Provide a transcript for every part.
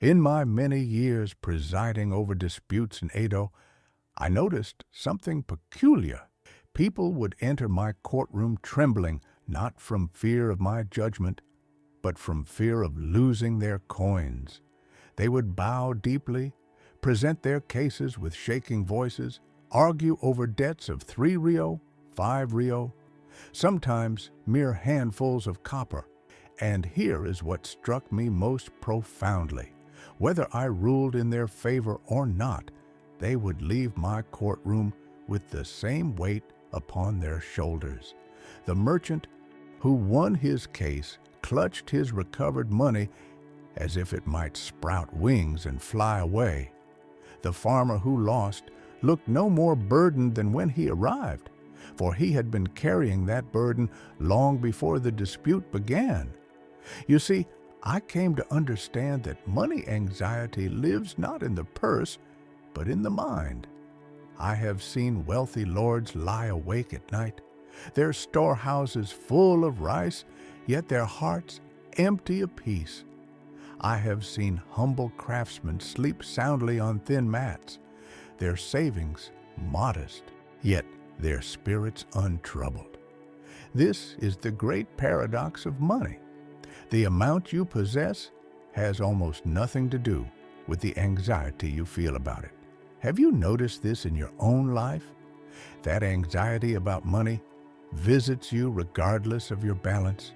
In my many years presiding over disputes in Edo, I noticed something peculiar. People would enter my courtroom trembling, not from fear of my judgment, but from fear of losing their coins. They would bow deeply, present their cases with shaking voices, argue over debts of 3 ryo, 5 ryo, sometimes mere handfuls of copper. And here is what struck me most profoundly. Whether I ruled in their favor or not, they would leave my courtroom with the same weight upon their shoulders. The merchant who won his case clutched his recovered money as if it might sprout wings and fly away. The farmer who lost looked no more burdened than when he arrived, for he had been carrying that burden long before the dispute began. You see, I came to understand that money anxiety lives not in the purse, but in the mind. I have seen wealthy lords lie awake at night, their storehouses full of rice, yet their hearts empty of peace. I have seen humble craftsmen sleep soundly on thin mats, their savings modest, yet their spirits untroubled. This is the great paradox of money. The amount you possess has almost nothing to do with the anxiety you feel about it. Have you noticed this in your own life? That anxiety about money visits you regardless of your balance,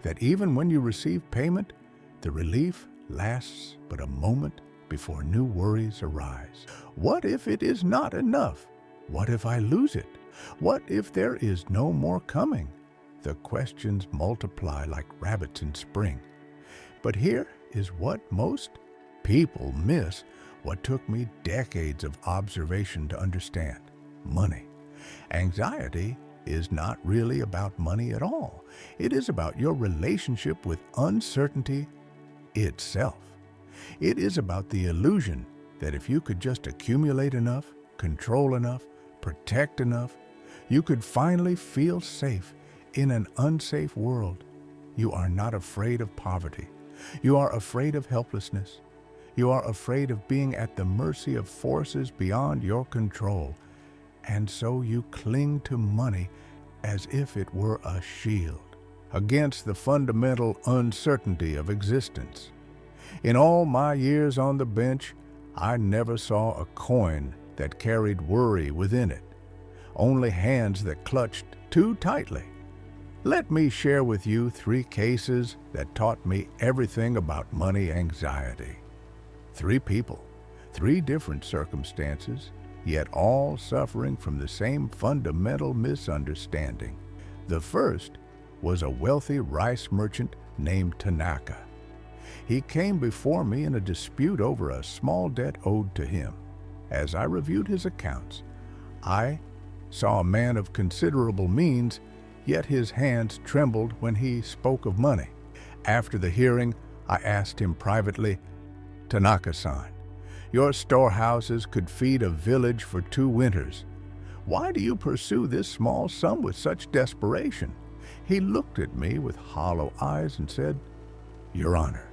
that even when you receive payment, the relief lasts but a moment before new worries arise. What if it is not enough? What if I lose it? What if there is no more coming? The questions multiply like rabbits in spring. But here is what most people miss, what took me decades of observation to understand: money. Anxiety is not really about money at all. It is about your relationship with uncertainty itself. It is about the illusion that if you could just accumulate enough, control enough, protect enough, you could finally feel safe in an unsafe world. You are not afraid of poverty. You are afraid of helplessness. You are afraid of being at the mercy of forces beyond your control. And so you cling to money as if it were a shield against the fundamental uncertainty of existence. In all my years on the bench, I never saw a coin that carried worry within it, only hands that clutched too tightly. Let me share with you 3 cases that taught me everything about money anxiety. 3 people, 3 different circumstances, yet all suffering from the same fundamental misunderstanding. The first was a wealthy rice merchant named Tanaka. He came before me in a dispute over a small debt owed to him. As I reviewed his accounts, I saw a man of considerable means, yet his hands trembled when he spoke of money. After the hearing, I asked him privately, "Tanaka-san, your storehouses could feed a village for 2 winters. Why do you pursue this small sum with such desperation?" He looked at me with hollow eyes and said, "Your Honor,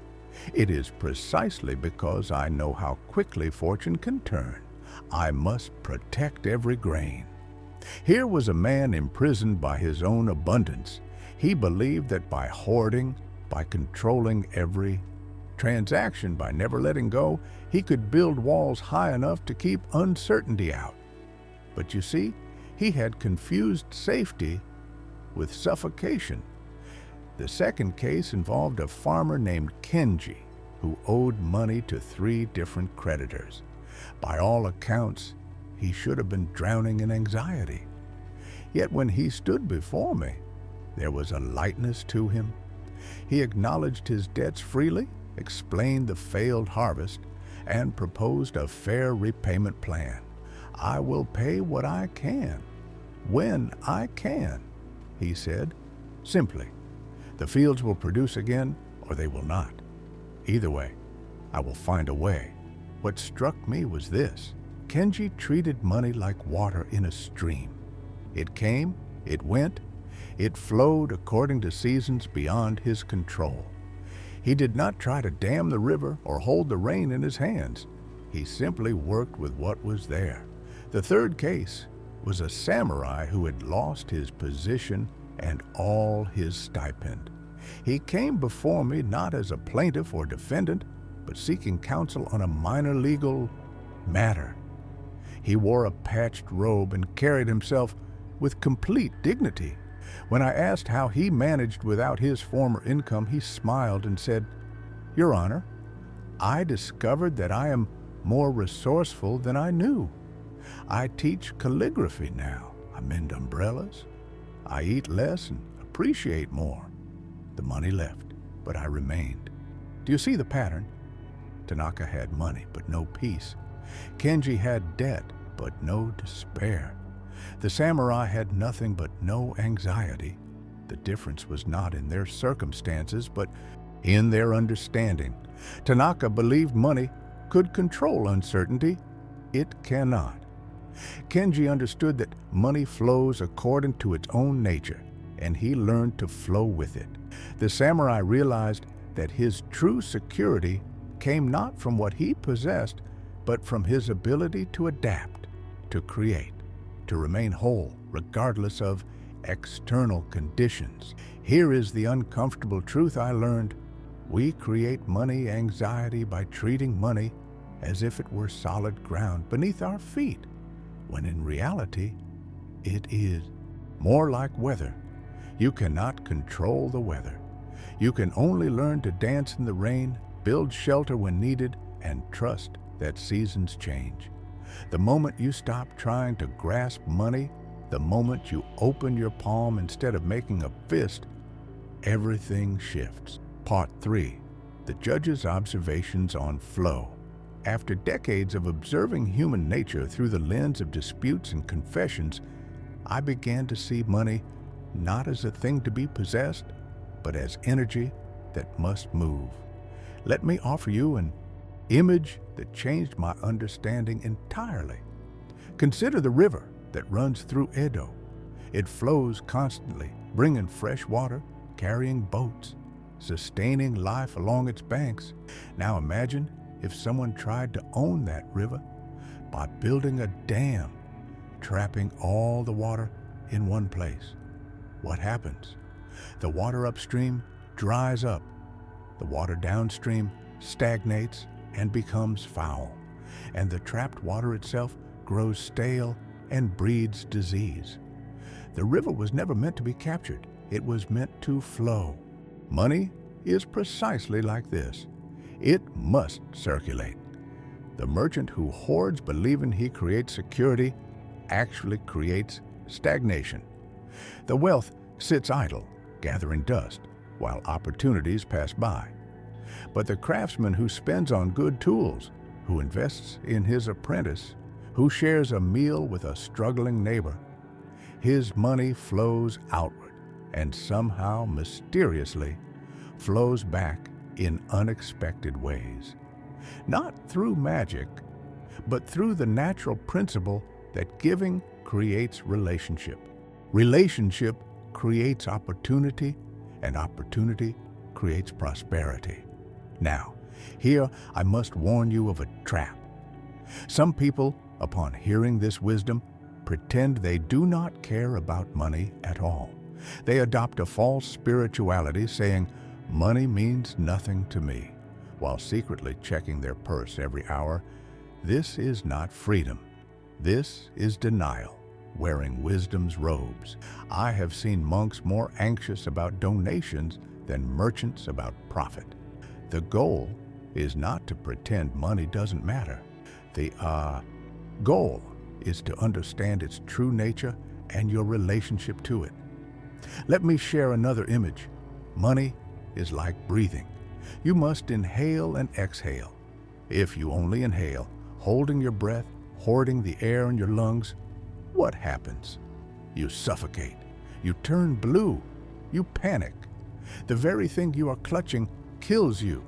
it is precisely because I know how quickly fortune can turn. I must protect every grain." Here was a man imprisoned by his own abundance. He believed that by hoarding, by controlling every transaction, by never letting go, he could build walls high enough to keep uncertainty out. But you see, he had confused safety with suffocation. The second case involved a farmer named Kenji, who owed money to 3 different creditors. By all accounts, he should have been drowning in anxiety. Yet when he stood before me, there was a lightness to him. He acknowledged his debts freely, explained the failed harvest, and proposed a fair repayment plan. "I will pay what I can, when I can," he said, simply. "The fields will produce again, or they will not. Either way, I will find a way." What struck me was this: Kenji treated money like water in a stream. It came, it went, it flowed according to seasons beyond his control. He did not try to dam the river or hold the rain in his hands. He simply worked with what was there. The third case was a samurai who had lost his position and all his stipend. He came before me not as a plaintiff or defendant, but seeking counsel on a minor legal matter. He wore a patched robe and carried himself with complete dignity. When I asked how he managed without his former income, he smiled and said, "Your Honor, I discovered that I am more resourceful than I knew. I teach calligraphy now. I mend umbrellas. I eat less and appreciate more." The money left, but I remained. Do you see the pattern? Tanaka had money, but no peace. Kenji had debt, but no despair. The samurai had nothing but no anxiety. The difference was not in their circumstances, but in their understanding. Tanaka believed money could control uncertainty. It cannot. Kenji understood that money flows according to its own nature, and he learned to flow with it. The samurai realized that his true security came not from what he possessed, but from his ability to adapt, to create, to remain whole regardless of external conditions. Here is the uncomfortable truth I learned. We create money anxiety by treating money as if it were solid ground beneath our feet, when in reality, it is more like weather. You cannot control the weather. You can only learn to dance in the rain, build shelter when needed, and trust that seasons change. The moment you stop trying to grasp money, the moment you open your palm instead of making a fist, everything shifts. Part 3. The Judge's Observations on Flow. After decades of observing human nature through the lens of disputes and confessions, I began to see money not as a thing to be possessed, but as energy that must move. Let me offer you an image that changed my understanding entirely. Consider the river that runs through Edo. It flows constantly, bringing fresh water, carrying boats, sustaining life along its banks. Now imagine if someone tried to own that river by building a dam, trapping all the water in one place. What happens? The water upstream dries up. The water downstream stagnates and becomes foul, and the trapped water itself grows stale and breeds disease. The river was never meant to be captured. It was meant to flow. Money is precisely like this. It must circulate. The merchant who hoards believing he creates security actually creates stagnation. The wealth sits idle, gathering dust, while opportunities pass by. But the craftsman who spends on good tools, who invests in his apprentice, who shares a meal with a struggling neighbor, his money flows outward and somehow mysteriously flows back in unexpected ways. Not through magic, but through the natural principle that giving creates relationship. Relationship creates opportunity, and opportunity creates prosperity. Now, here I must warn you of a trap. Some people, upon hearing this wisdom, pretend they do not care about money at all. They adopt a false spirituality, saying, "Money means nothing to me," while secretly checking their purse every hour. This is not freedom. This is denial, wearing wisdom's robes. I have seen monks more anxious about donations than merchants about profit. The goal is not to pretend money doesn't matter. The goal is to understand its true nature and your relationship to it. Let me share another image. Money is like breathing. You must inhale and exhale. If you only inhale, holding your breath, hoarding the air in your lungs, what happens? You suffocate. You turn blue. You panic. The very thing you are clutching kills you.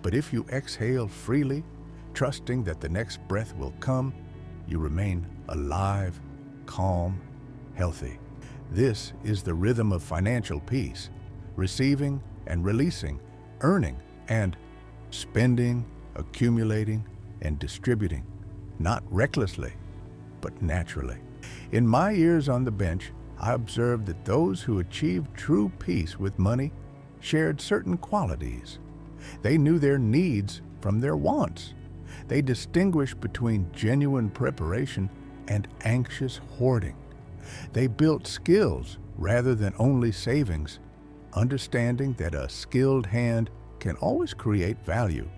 But if you exhale freely, trusting that the next breath will come, you remain alive, calm, healthy. This is the rhythm of financial peace, receiving and releasing, earning and spending, accumulating, and distributing, not recklessly, but naturally. In my years on the bench, I observed that those who achieved true peace with money shared certain qualities. They knew their needs from their wants. They distinguished between genuine preparation and anxious hoarding. They built skills rather than only savings, understanding that a skilled hand can always create value,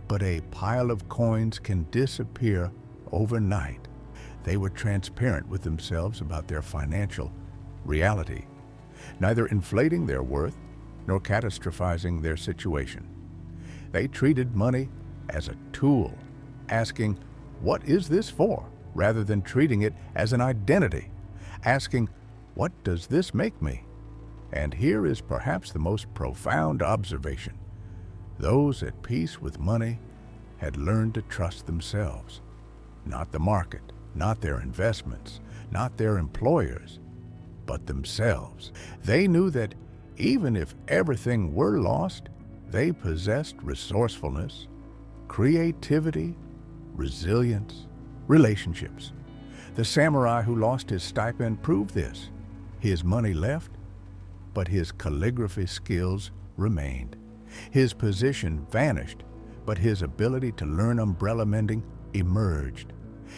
but a pile of coins can disappear overnight. They were transparent with themselves about their financial reality, neither inflating their worth nor catastrophizing their situation. They treated money as a tool, asking, "What is this for?" rather than treating it as an identity, asking, "What does this make me?" And here is perhaps the most profound observation. Those at peace with money had learned to trust themselves, not the market, not their investments, not their employers, but themselves. They knew that even if everything were lost, they possessed resourcefulness, creativity, resilience, relationships. The samurai who lost his stipend proved this. His money left, but his calligraphy skills remained. His position vanished, but his ability to learn umbrella mending emerged.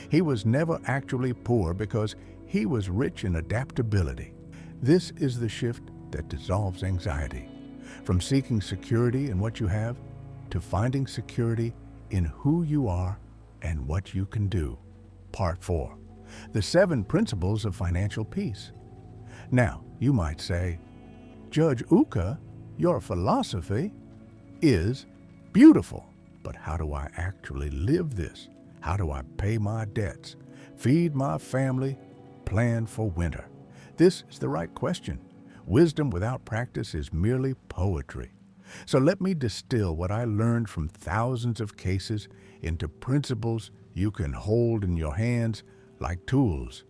He was never actually poor because he was rich in adaptability. This is the shift that dissolves anxiety, from seeking security in what you have to finding security in who you are and what you can do. Part 4. The 7 Principles of Financial Peace. Now, you might say, "Judge Ōoka, your philosophy is beautiful, but how do I actually live this? How do I pay my debts, feed my family, plan for winter?" This is the right question. Wisdom without practice is merely poetry. So let me distill what I learned from thousands of cases into principles you can hold in your hands like tools.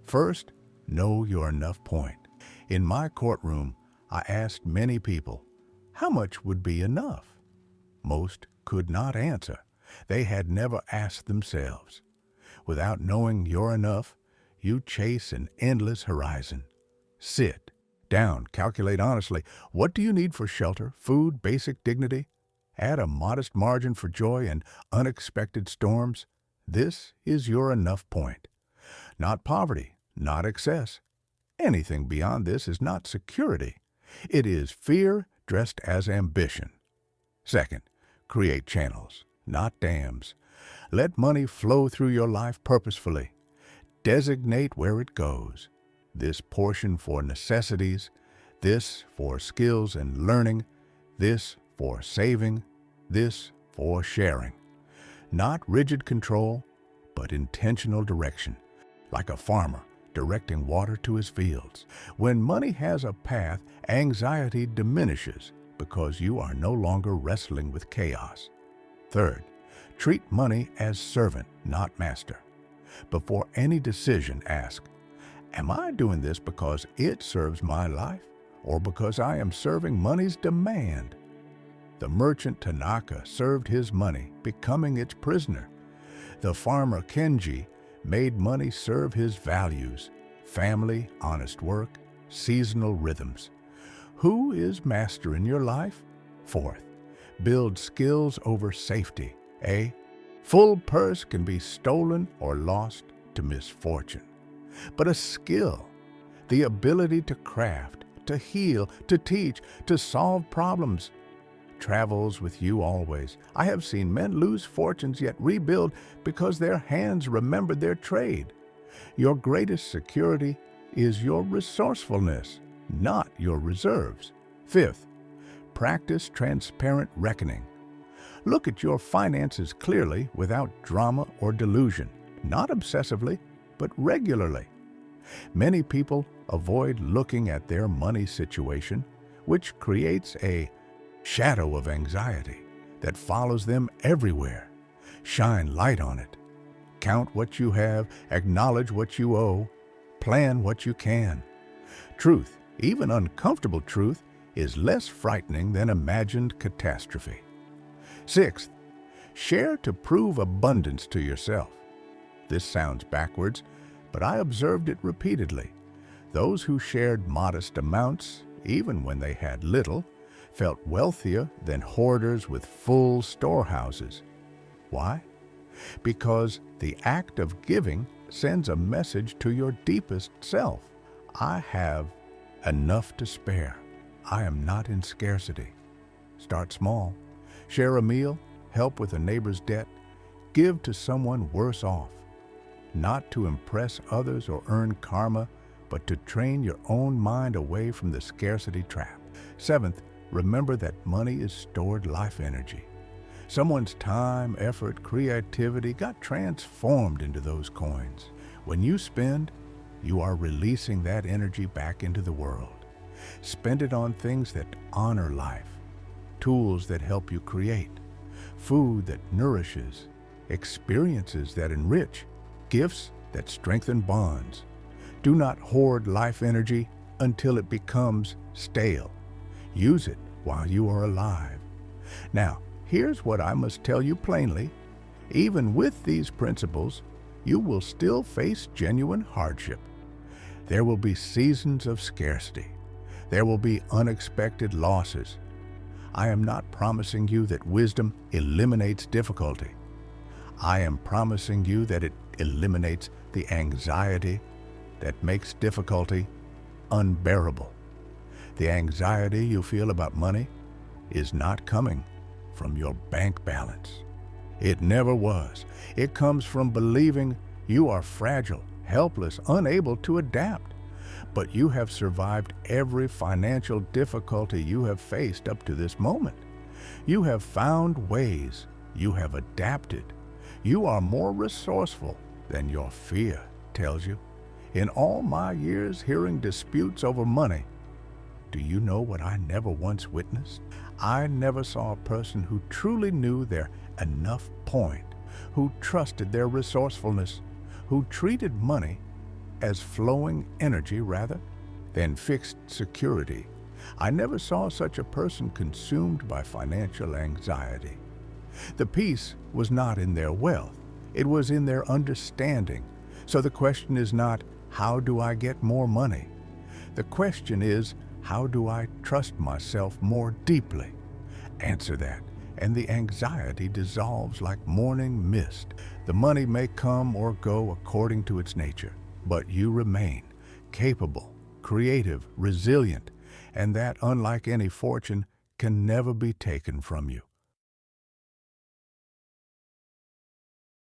First, know your enough point. In my courtroom, I asked many people, how much would be enough? Most could not answer. They had never asked themselves. Without knowing your enough, you chase an endless horizon. Sit down, calculate honestly. What do you need for shelter, food, basic dignity? Add a modest margin for joy and unexpected storms. This is your enough point. Not poverty, not excess. Anything beyond this is not security. It is fear dressed as ambition. Second, create channels, not dams. Let money flow through your life purposefully. Designate where it goes. This portion for necessities, this for skills and learning, this for saving, this for sharing. Not rigid control, but intentional direction, like a farmer directing water to his fields. When money has a path, anxiety diminishes because you are no longer wrestling with chaos. Third, treat money as servant, not master. Before any decision, ask, am I doing this because it serves my life or because I am serving money's demand? The merchant Tanaka served his money, becoming its prisoner. The farmer Kenji made money serve his values, family, honest work, seasonal rhythms. Who is master in your life? Fourth, build skills over safety. A full purse can be stolen or lost to misfortune. But a skill, the ability to craft, to heal, to teach, to solve problems, travels with you always. I have seen men lose fortunes yet rebuild because their hands remembered their trade. Your greatest security is your resourcefulness, not your reserves. Fifth, practice transparent reckoning. Look at your finances clearly without drama or delusion, not obsessively, but regularly. Many people avoid looking at their money situation, which creates a shadow of anxiety that follows them everywhere. Shine light on it. Count what you have, acknowledge what you owe, plan what you can. Truth, even uncomfortable truth, is less frightening than imagined catastrophe. Sixth, share to prove abundance to yourself. This sounds backwards, but I observed it repeatedly. Those who shared modest amounts, even when they had little, felt wealthier than hoarders with full storehouses. Why? Because the act of giving sends a message to your deepest self. I have enough to spare. I am not in scarcity. Start small. Share a meal, help with a neighbor's debt, give to someone worse off. Not to impress others or earn karma, but to train your own mind away from the scarcity trap. Seventh, remember that money is stored life energy. Someone's time, effort, creativity got transformed into those coins. When you spend, you are releasing that energy back into the world. Spend it on things that honor life, tools that help you create, food that nourishes, experiences that enrich, gifts that strengthen bonds. Do not hoard life energy until it becomes stale. Use it while you are alive. Now, here's what I must tell you plainly. Even with these principles, you will still face genuine hardship. There will be seasons of scarcity. There will be unexpected losses. I am not promising you that wisdom eliminates difficulty. I am promising you that it eliminates the anxiety that makes difficulty unbearable. The anxiety you feel about money is not coming from your bank balance. It never was. It comes from believing you are fragile, helpless, unable to adapt. But you have survived every financial difficulty you have faced up to this moment. You have found ways. You have adapted. You are more resourceful than your fear tells you. In all my years hearing disputes over money, do you know what I never once witnessed? I never saw a person who truly knew their enough point, who trusted their resourcefulness, who treated money as flowing energy rather than fixed security. I never saw such a person consumed by financial anxiety. The peace was not in their wealth, it was in their understanding. So the question is not, how do I get more money? The question is, how do I trust myself more deeply? Answer that, and the anxiety dissolves like morning mist. The money may come or go according to its nature, but you remain capable, creative, resilient, and that, unlike any fortune, can never be taken from you.